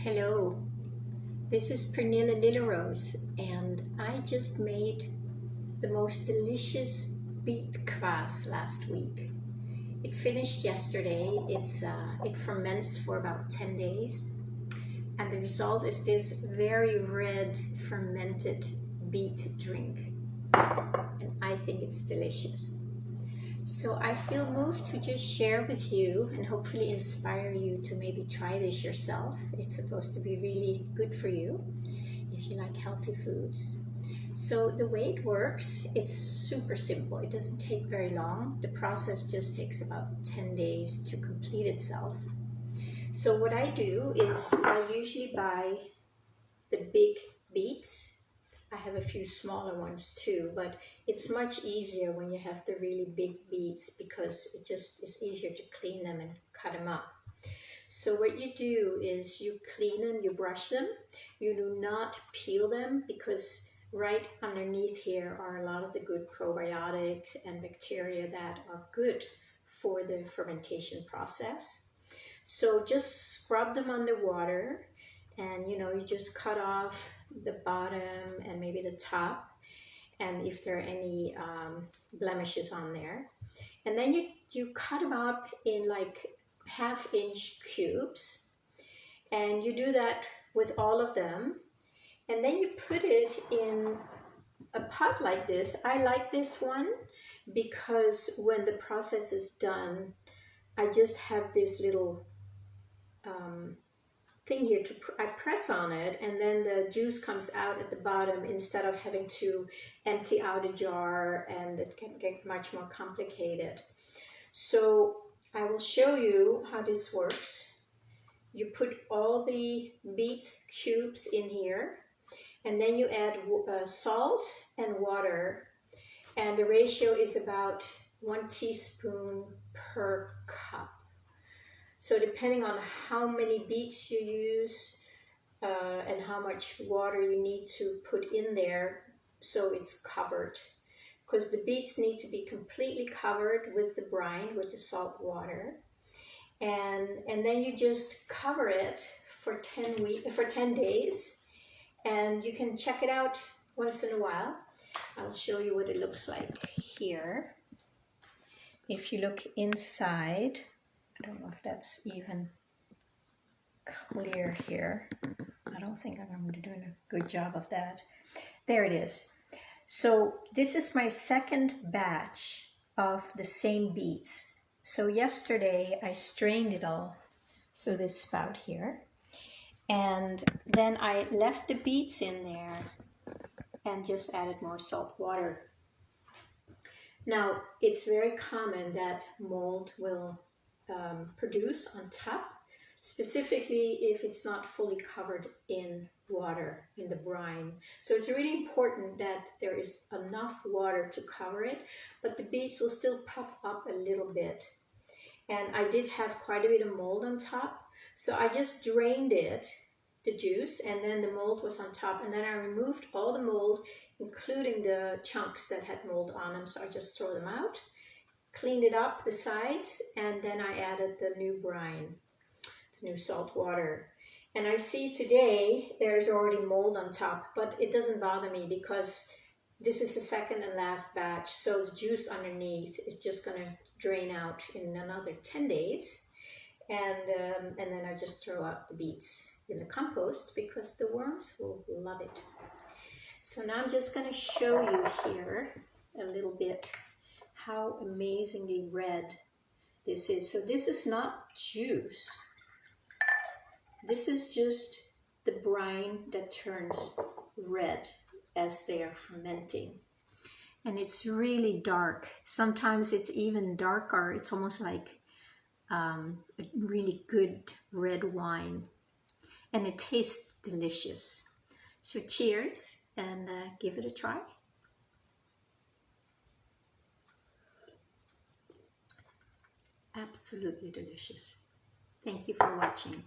Hello, this is Pernilla Little Rose, and I just made the most delicious Beet Kvass last week. It finished yesterday. It ferments for about 10 days, and the result is this very red fermented beet drink, and I think it's delicious. So I feel moved to just share with you and hopefully inspire you to maybe try this yourself. It's supposed to be really good for you if you like healthy foods. So the way it works, it's super simple. It doesn't take very long. The process just takes about 10 days to complete itself. So what I do is I usually buy the big beets. I have a few smaller ones too, but it's much easier when you have the really big beets because it just is easier to clean them and cut them up. So what you do is you clean them, you brush them. You do not peel them because right underneath here are a lot of the good probiotics and bacteria that are good for the fermentation process. So just scrub them underwater, and you just cut off the bottom and maybe the top, and if there are any blemishes on there. And then you cut them up in like 1/2-inch cubes, and you do that with all of them. And then you put it in a pot like this. I like this one because when the process is done, I just have this little thing here I press on it, and then the juice comes out at the bottom instead of having to empty out a jar, and it can get much more complicated. So I will show you how this works. You put all the beet cubes in here, and then you add salt and water, and the ratio is about 1 teaspoon per cup. So depending on how many beets you use and how much water you need to put in there so it's covered. Because the beets need to be completely covered with the brine, with the salt water. And then you just cover it for 10 days. And you can check it out once in a while. I'll show you what it looks like here. If you look inside, I don't know if that's even clear here. I don't think I'm doing a good job of that. There it is. So this is my second batch of the same beets. So yesterday I strained it all, so this spout here. And then I left the beets in there and just added more salt water. Now, it's very common that mold will produce on top, specifically if it's not fully covered in water, in the brine. So it's really important that there is enough water to cover it, but the beets will still pop up a little bit. And I did have quite a bit of mold on top, so I just drained it, the juice, and then the mold was on top, and then I removed all the mold, including the chunks that had mold on them, so I just throw them out. Cleaned it up, the sides, and then I added the new brine, the new salt water. And I see today there's already mold on top, but it doesn't bother me because this is the second and last batch, so the juice underneath is just going to drain out in another 10 days. And then I just throw out the beets in the compost because the worms will love it. So now I'm just going to show you here a little bit how amazingly red this is. So this is not juice. This is just the brine that turns red as they are fermenting. And it's really dark. Sometimes it's even darker. It's almost like a really good red wine. And it tastes delicious. So cheers, and give it a try. Absolutely delicious. Thank you for watching.